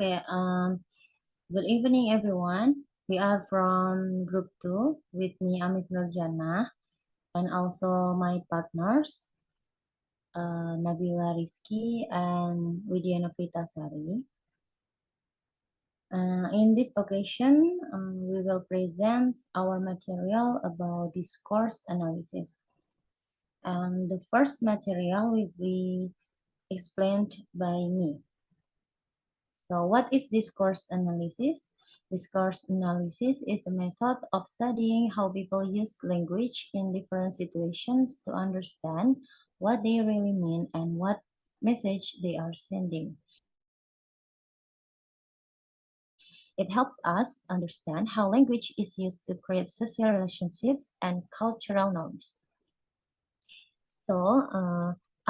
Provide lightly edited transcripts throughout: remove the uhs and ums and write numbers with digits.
Okay, good evening, everyone. We are from Group 2 with me, Amit Nurjana, and also my partners, Nabila Rizky and Widya Novita Sari. In this occasion, we will present our material about discourse analysis. The first material will be explained by me. So what is discourse analysis? Discourse analysis is a method of studying how people use language in different situations to understand what they really mean and what message they are sending. It helps us understand how language is used to create social relationships and cultural norms. So,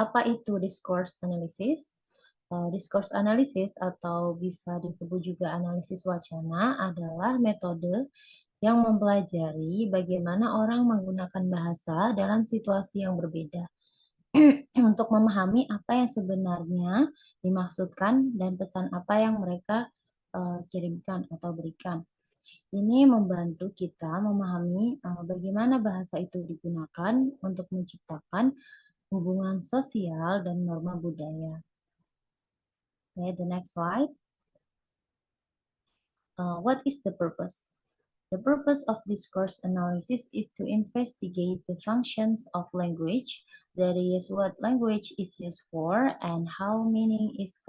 apa itu discourse analysis? Discourse analysis atau bisa disebut juga analisis wacana adalah metode yang mempelajari bagaimana orang menggunakan bahasa dalam situasi yang berbeda untuk memahami apa yang sebenarnya dimaksudkan dan pesan apa yang mereka kirimkan atau berikan. Ini membantu kita memahami bagaimana bahasa itu digunakan untuk menciptakan hubungan sosial dan norma budaya. Okay, the next slide. What is the purpose? The purpose of discourse analysis is to investigate the functions of language, that is, what language is used for and how meaning is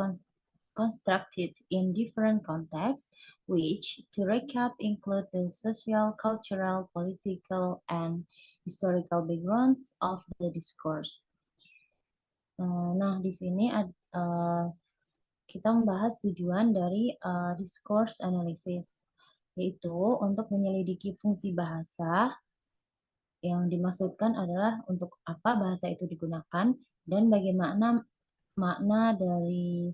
constructed in different contexts, which, to recap, include the social, cultural, political, and historical backgrounds of the discourse. Nah, di sini kita membahas tujuan dari discourse analysis, yaitu untuk menyelidiki fungsi bahasa. Yang dimaksudkan adalah untuk apa bahasa itu digunakan dan bagaimana makna dari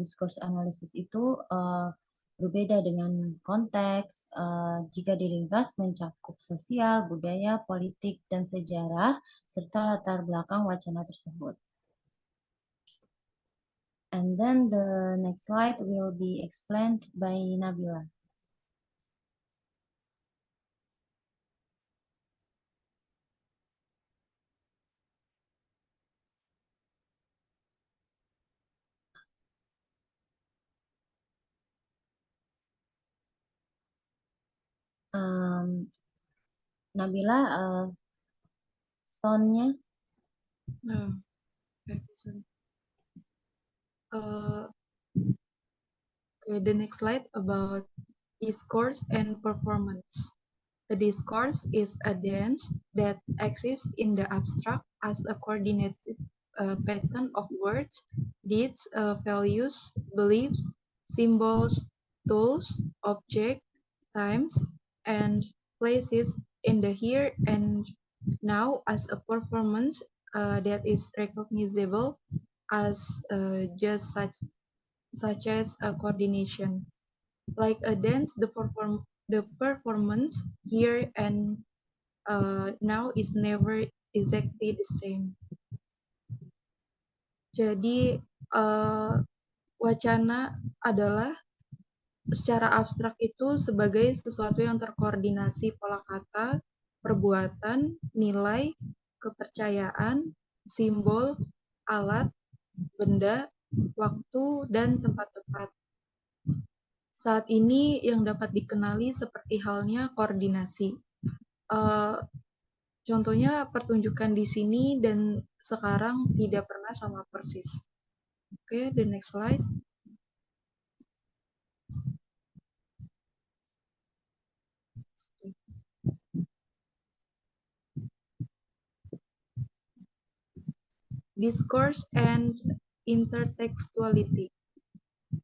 discourse analysis itu berbeda dengan konteks jika diringkas mencakup sosial, budaya, politik, dan sejarah serta latar belakang wacana tersebut. And then the next slide will be explained by Nabila. Nabila, soundnya? No. Okay, sorry. Okay, the next slide about discourse and performance. A discourse is a dance that exists in the abstract as a coordinated pattern of words, deeds, values, beliefs, symbols, tools, objects, times, and places in the here and now as a performance that is recognizable as just such as a coordination. Like a dance, the performance here and now is never exactly the same. Jadi wacana adalah secara abstrak itu sebagai sesuatu yang terkoordinasi pola kata, perbuatan, nilai, kepercayaan, simbol, alat, benda, waktu, dan tempat-tempat. Saat ini yang dapat dikenali seperti halnya koordinasi. Contohnya pertunjukan di sini dan sekarang tidak pernah sama persis. Oke, the next slide. Discourse and intertextuality.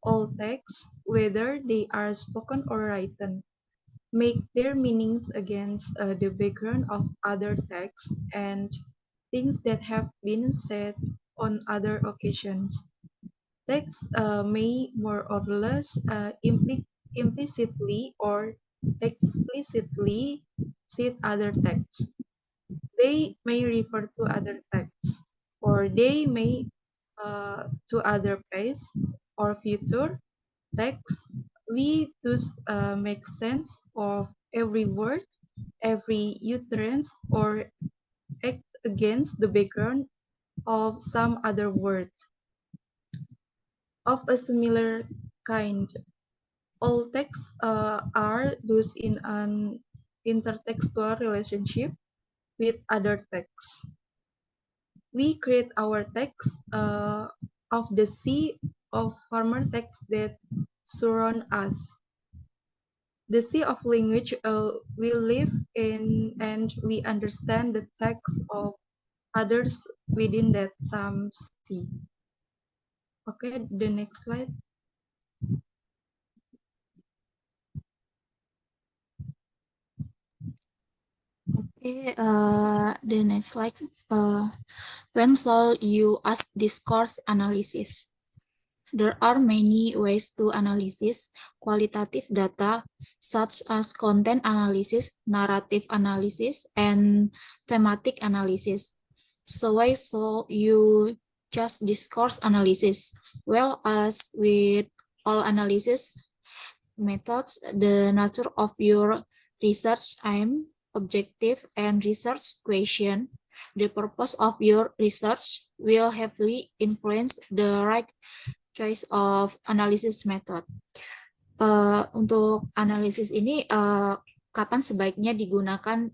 All texts, whether they are spoken or written, make their meanings against the background of other texts and things that have been said on other occasions. Texts may more or less implicitly or explicitly cite other texts. They may refer to other texts, or they may to other past or future, text, we thus make sense of every word, every utterance, or act against the background of some other words of a similar kind. All texts are thus in an intertextual relationship with other texts. We create our text of the sea of former texts that surround us. The sea of language we live in, and we understand the text of others within that same sea. Okay, the next slide. Okay, the next slide. When shall you ask discourse analysis? There are many ways to analysis qualitative data, such as content analysis, narrative analysis, and thematic analysis. So why shall you just discourse analysis? Well, as with all analysis methods, the nature of your research aim, objective, and research question, the purpose of your research will heavily influence the right choice of analysis method. Untuk analisis ini kapan sebaiknya digunakan?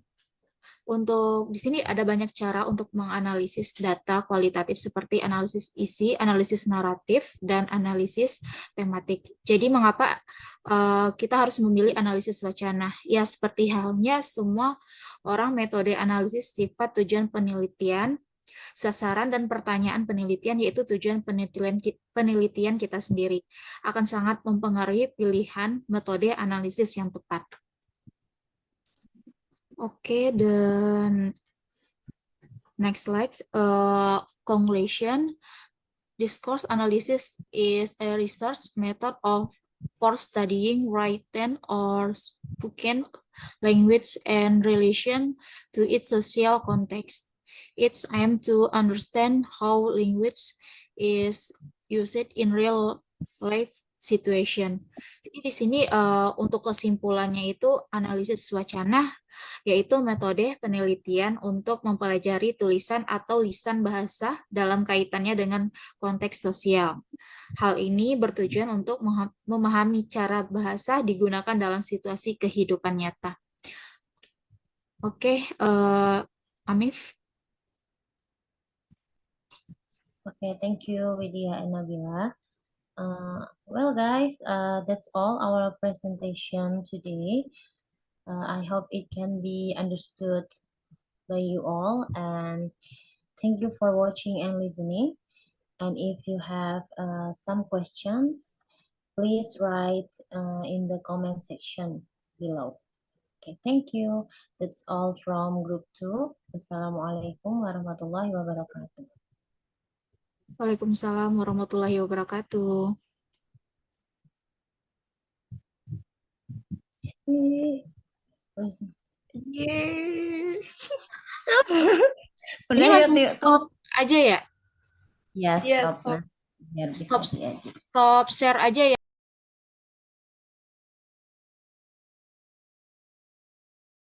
Untuk di sini ada banyak cara untuk menganalisis data kualitatif seperti analisis isi, analisis naratif, dan analisis tematik. Jadi mengapa kita harus memilih analisis wacana? Ya seperti halnya semua orang metode analisis sifat tujuan penelitian, sasaran dan pertanyaan penelitian yaitu tujuan penelitian kita sendiri akan sangat mempengaruhi pilihan metode analisis yang tepat. Oke, dan next slide. Conclusion. Discourse analysis is a research method for studying written or spoken language and relation to its social context. It's aimed to understand how language is used in real life situation. Jadi di sini untuk kesimpulannya itu analisis wacana yaitu metode penelitian untuk mempelajari tulisan atau lisan bahasa dalam kaitannya dengan konteks sosial. Hal ini bertujuan untuk memahami cara bahasa digunakan dalam situasi kehidupan nyata. Oke, Amif. Okay, thank you, Widya and Nabila. Well, guys, that's all our presentation today. I hope it can be understood by you all, and thank you for watching and listening. And if you have some questions, please write in the comment section below. Okay, thank you. That's all from Group 2. Wassalamualaikum warahmatullahi wabarakatuh. Waalaikumsalam warahmatullahi wabarakatuh. Ini langsung stop aja ya? Ya, Yes, stop. Biar bisa stop. diedit. Stop share aja ya.